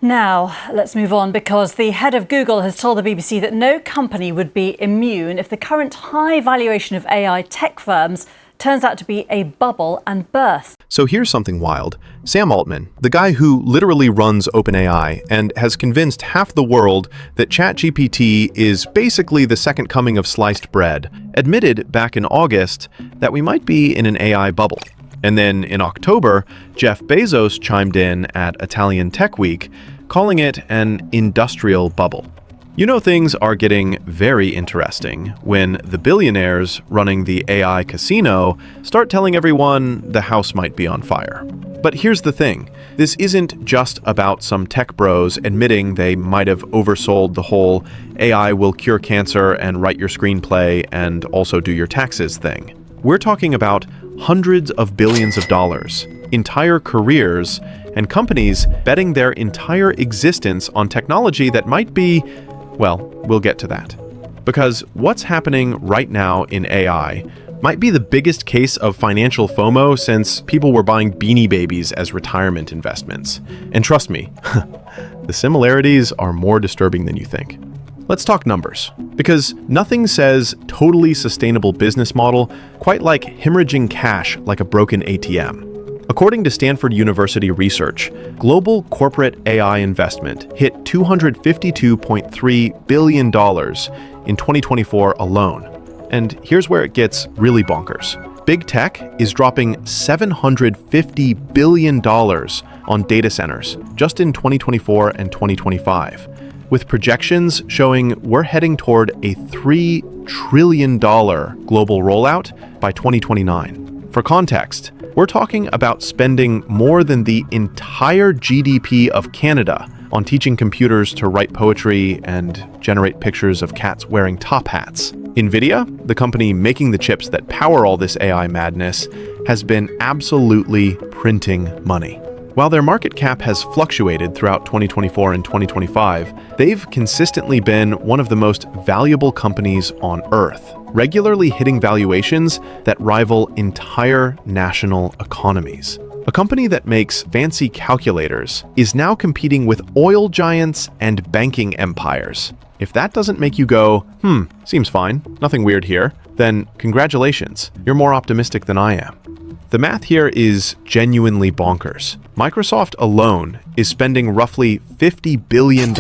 Now, let's move on because the head of Google has told the BBC that no company would be immune if the current high valuation of AI tech firms turns out to be a bubble and bursts. So here's something wild. Sam Altman, the guy who literally runs OpenAI and has convinced half the world that ChatGPT is basically the second coming of sliced bread, admitted back in August that we might be in an AI bubble. And then in October, Jeff Bezos chimed in at Italian Tech Week, calling it an industrial bubble. You know, things are getting very interesting when the billionaires running the AI casino start telling everyone the house might be on fire. But here's the thing. This isn't just about some tech bros admitting they might have oversold the whole AI will cure cancer and write your screenplay and also do your taxes thing. We're talking about hundreds of billions of dollars, entire careers, and companies betting their entire existence on technology that might be, well, we'll get to that. Because what's happening right now in AI might be the biggest case of financial FOMO since people were buying Beanie Babies as retirement investments. And trust me, the similarities are more disturbing than you think. Let's talk numbers, because nothing says totally sustainable business model quite like hemorrhaging cash like a broken ATM. According to Stanford University research, global corporate AI investment hit $252.3 billion in 2024 alone. And here's where it gets really bonkers. Big tech is dropping $750 billion on data centers just in 2024 and 2025, with projections showing we're heading toward a $3 trillion global rollout by 2029. For context, we're talking about spending more than the entire GDP of Canada on teaching computers to write poetry and generate pictures of cats wearing top hats. NVIDIA, the company making the chips that power all this AI madness, has been absolutely printing money. While their market cap has fluctuated throughout 2024 and 2025, they've consistently been one of the most valuable companies on Earth, regularly hitting valuations that rival entire national economies. A company that makes fancy calculators is now competing with oil giants and banking empires. If that doesn't make you go, seems fine, nothing weird here, then congratulations, you're more optimistic than I am. The math here is genuinely bonkers. Microsoft alone is spending roughly $50 billion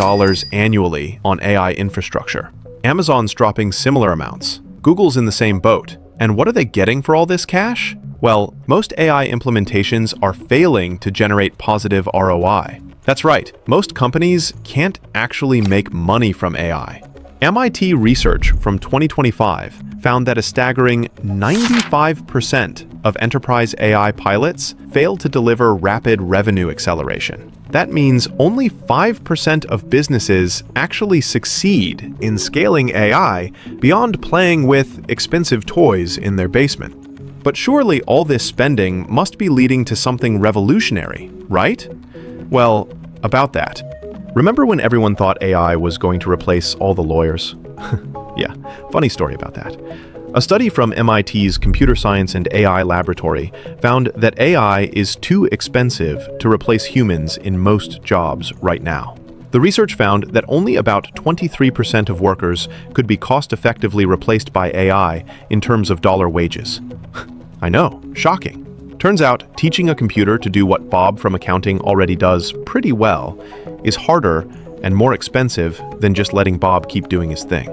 annually on AI infrastructure. Amazon's dropping similar amounts. Google's in the same boat. And what are they getting for all this cash? Well, most AI implementations are failing to generate positive ROI. That's right, most companies can't actually make money from AI. MIT research from 2025 found that a staggering 95% of enterprise AI pilots failed to deliver rapid revenue acceleration. That means only 5% of businesses actually succeed in scaling AI beyond playing with expensive toys in their basement. But surely all this spending must be leading to something revolutionary, right? Well, about that. Remember when everyone thought AI was going to replace all the lawyers? Yeah, funny story about that. A study from MIT's Computer Science and AI Laboratory found that AI is too expensive to replace humans in most jobs right now. The research found that only about 23% of workers could be cost-effectively replaced by AI in terms of dollar wages. I know, shocking. Turns out, teaching a computer to do what Bob from accounting already does pretty well is harder and more expensive than just letting Bob keep doing his thing.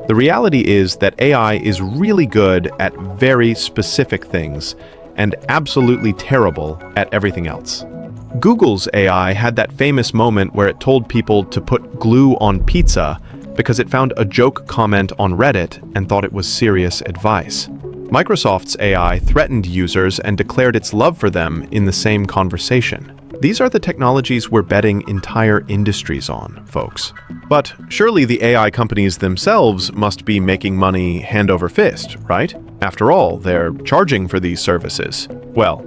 The reality is that AI is really good at very specific things and absolutely terrible at everything else. Google's AI had that famous moment where it told people to put glue on pizza because it found a joke comment on Reddit and thought it was serious advice. Microsoft's AI threatened users and declared its love for them in the same conversation. These are the technologies we're betting entire industries on, folks. But surely the AI companies themselves must be making money hand over fist, right? After all, they're charging for these services. Well,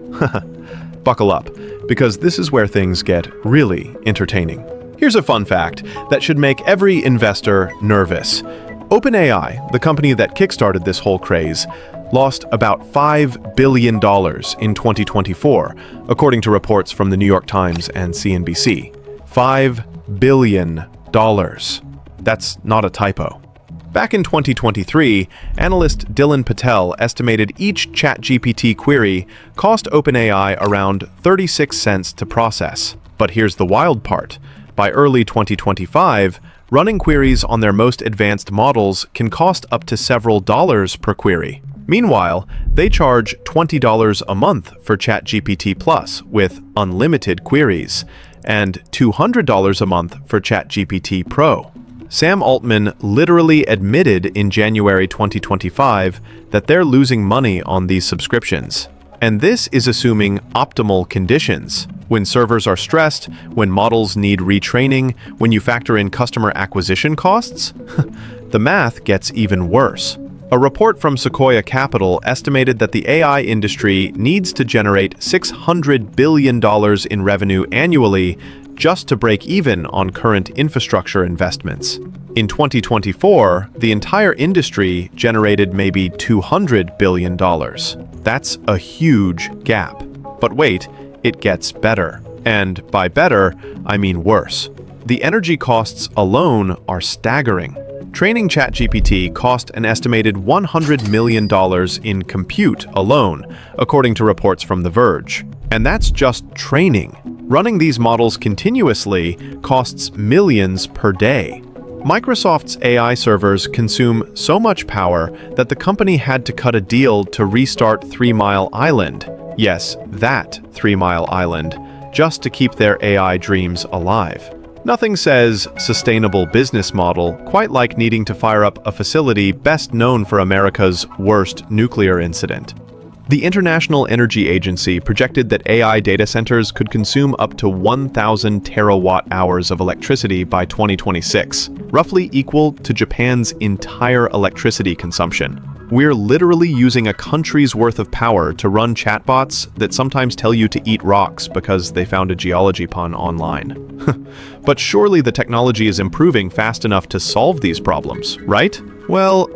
buckle up, because this is where things get really entertaining. Here's a fun fact that should make every investor nervous. OpenAI, the company that kickstarted this whole craze, lost about $5 billion in 2024, according to reports from the New York Times and CNBC. $5 billion. That's not a typo. Back in 2023, analyst Dylan Patel estimated each ChatGPT query cost OpenAI around 36 cents to process. But here's the wild part. By early 2025, running queries on their most advanced models can cost up to several dollars per query. Meanwhile, they charge $20 a month for ChatGPT Plus with unlimited queries, and $200 a month for ChatGPT Pro. Sam Altman literally admitted in January 2025 that they're losing money on these subscriptions. And this is assuming optimal conditions. When servers are stressed, when models need retraining, when you factor in customer acquisition costs, the math gets even worse. A report from Sequoia Capital estimated that the AI industry needs to generate $600 billion in revenue annually just to break even on current infrastructure investments. In 2024, the entire industry generated maybe $200 billion. That's a huge gap. But wait, it gets better. And by better, I mean worse. The energy costs alone are staggering. Training ChatGPT cost an estimated $100 million in compute alone, according to reports from The Verge. And that's just training. Running these models continuously costs millions per day. Microsoft's AI servers consume so much power that the company had to cut a deal to restart 3 Mile Island. Yes, that 3 Mile Island, just to keep their AI dreams alive. Nothing says sustainable business model quite like needing to fire up a facility best known for America's worst nuclear incident. The International Energy Agency projected that AI data centers could consume up to 1,000 terawatt-hours of electricity by 2026, roughly equal to Japan's entire electricity consumption. We're literally using a country's worth of power to run chatbots that sometimes tell you to eat rocks because they found a geology pun online. But surely the technology is improving fast enough to solve these problems, right? Well,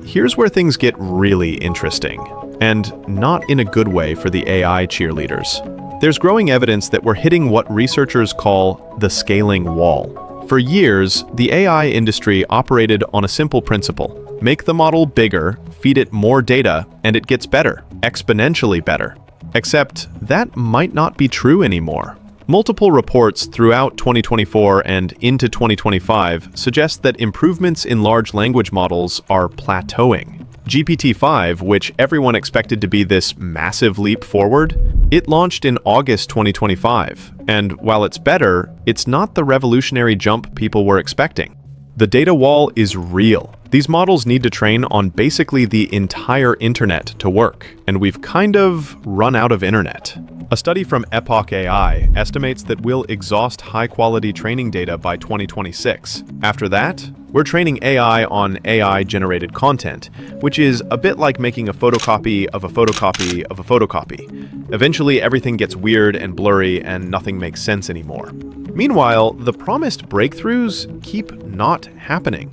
here's where things get really interesting. And not in a good way for the AI cheerleaders. There's growing evidence that we're hitting what researchers call the scaling wall. For years, the AI industry operated on a simple principle. Make the model bigger, feed it more data, and it gets better, exponentially better. Except that might not be true anymore. Multiple reports throughout 2024 and into 2025 suggest that improvements in large language models are plateauing. GPT-5, which everyone expected to be this massive leap forward, it launched in August 2025, and while it's better, it's not the revolutionary jump people were expecting. The data wall is real. These models need to train on basically the entire internet to work, and we've kind of run out of internet. A study from Epoch AI estimates that we'll exhaust high-quality training data by 2026. After that, we're training AI on AI-generated content, which is a bit like making a photocopy of a photocopy of a photocopy. Eventually, everything gets weird and blurry and nothing makes sense anymore. Meanwhile, the promised breakthroughs keep not happening.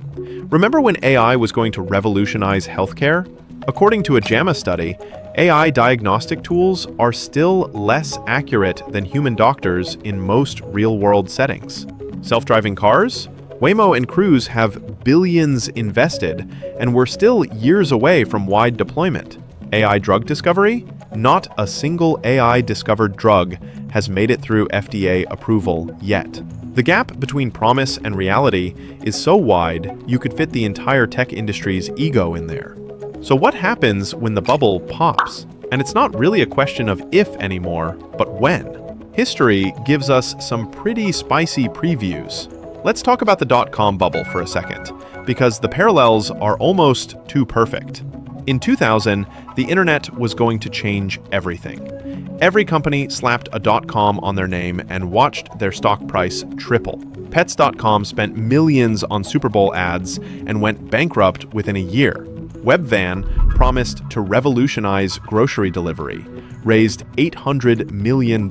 Remember when AI was going to revolutionize healthcare? According to a JAMA study, AI diagnostic tools are still less accurate than human doctors in most real-world settings. Self-driving cars? Waymo and Cruise have billions invested, and we're still years away from wide deployment. AI drug discovery? Not a single AI-discovered drug has made it through FDA approval yet. The gap between promise and reality is so wide, you could fit the entire tech industry's ego in there. So what happens when the bubble pops? And it's not really a question of if anymore, but when. History gives us some pretty spicy previews. Let's talk about the dot-com bubble for a second, because the parallels are almost too perfect. In 2000, the internet was going to change everything. Every company slapped a .com on their name and watched their stock price triple. Pets.com spent millions on Super Bowl ads and went bankrupt within a year. Webvan promised to revolutionize grocery delivery, raised $800 million,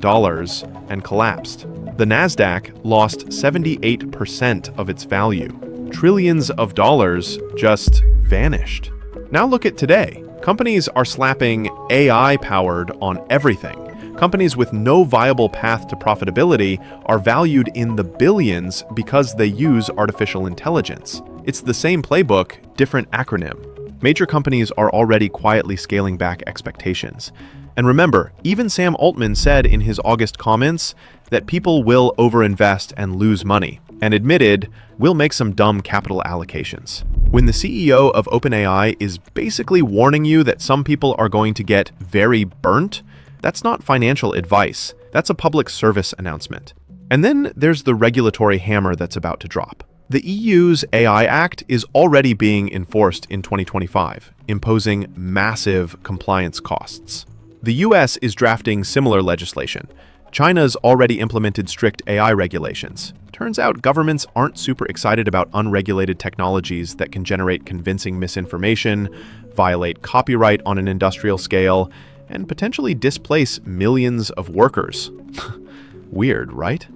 and collapsed. The Nasdaq lost 78% of its value. Trillions of dollars just vanished. Now look at today. Companies are slapping AI-powered on everything. Companies with no viable path to profitability are valued in the billions because they use artificial intelligence. It's the same playbook, different acronym. Major companies are already quietly scaling back expectations. And remember, even Sam Altman said in his August comments that people will overinvest and lose money, and admitted, we'll make some dumb capital allocations. When the CEO of OpenAI is basically warning you that some people are going to get very burnt, that's not financial advice. That's a public service announcement. And then there's the regulatory hammer that's about to drop. The EU's AI Act is already being enforced in 2025, imposing massive compliance costs. The US is drafting similar legislation. China's already implemented strict AI regulations. Turns out governments aren't super excited about unregulated technologies that can generate convincing misinformation, violate copyright on an industrial scale, and potentially displace millions of workers. Weird, right?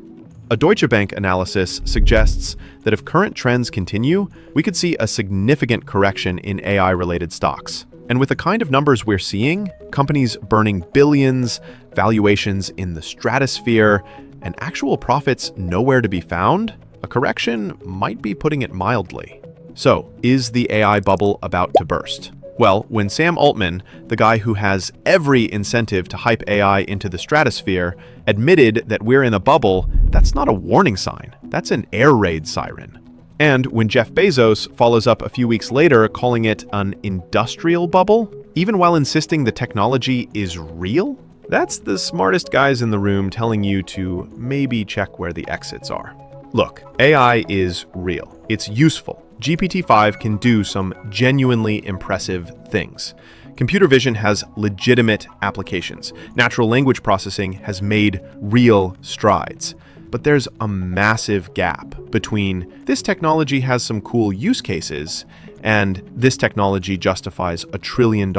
A Deutsche Bank analysis suggests that if current trends continue, we could see a significant correction in AI-related stocks. And with the kind of numbers we're seeing, companies burning billions, valuations in the stratosphere, and actual profits nowhere to be found, a correction might be putting it mildly. So, is the AI bubble about to burst? Well, when Sam Altman, the guy who has every incentive to hype AI into the stratosphere, admitted that we're in a bubble, that's not a warning sign. That's an air raid siren. And when Jeff Bezos follows up a few weeks later calling it an industrial bubble, even while insisting the technology is real, that's the smartest guys in the room telling you to maybe check where the exits are. Look, AI is real. It's useful. GPT-5 can do some genuinely impressive things. Computer vision has legitimate applications. Natural language processing has made real strides. But there's a massive gap between this technology has some cool use cases and this technology justifies $1 trillion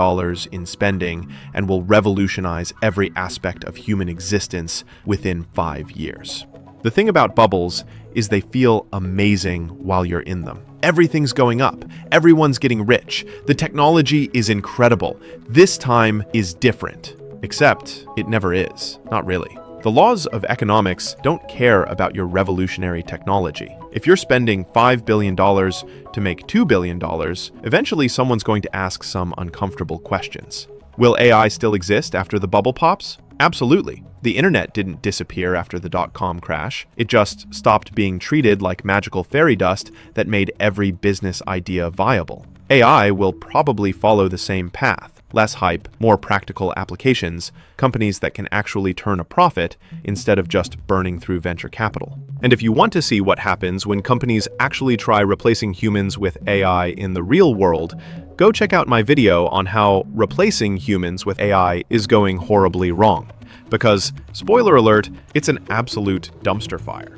in spending and will revolutionize every aspect of human existence within 5 years. The thing about bubbles is they feel amazing while you're in them. Everything's going up. Everyone's getting rich. The technology is incredible. This time is different. Except it never is. Not really. The laws of economics don't care about your revolutionary technology. If you're spending $5 billion to make $2 billion, eventually someone's going to ask some uncomfortable questions. Will AI still exist after the bubble pops? Absolutely. The internet didn't disappear after the dot-com crash. It just stopped being treated like magical fairy dust that made every business idea viable. AI will probably follow the same path. Less hype, more practical applications, companies that can actually turn a profit instead of just burning through venture capital. And if you want to see what happens when companies actually try replacing humans with AI in the real world, go check out my video on how replacing humans with AI is going horribly wrong. Because, spoiler alert, it's an absolute dumpster fire.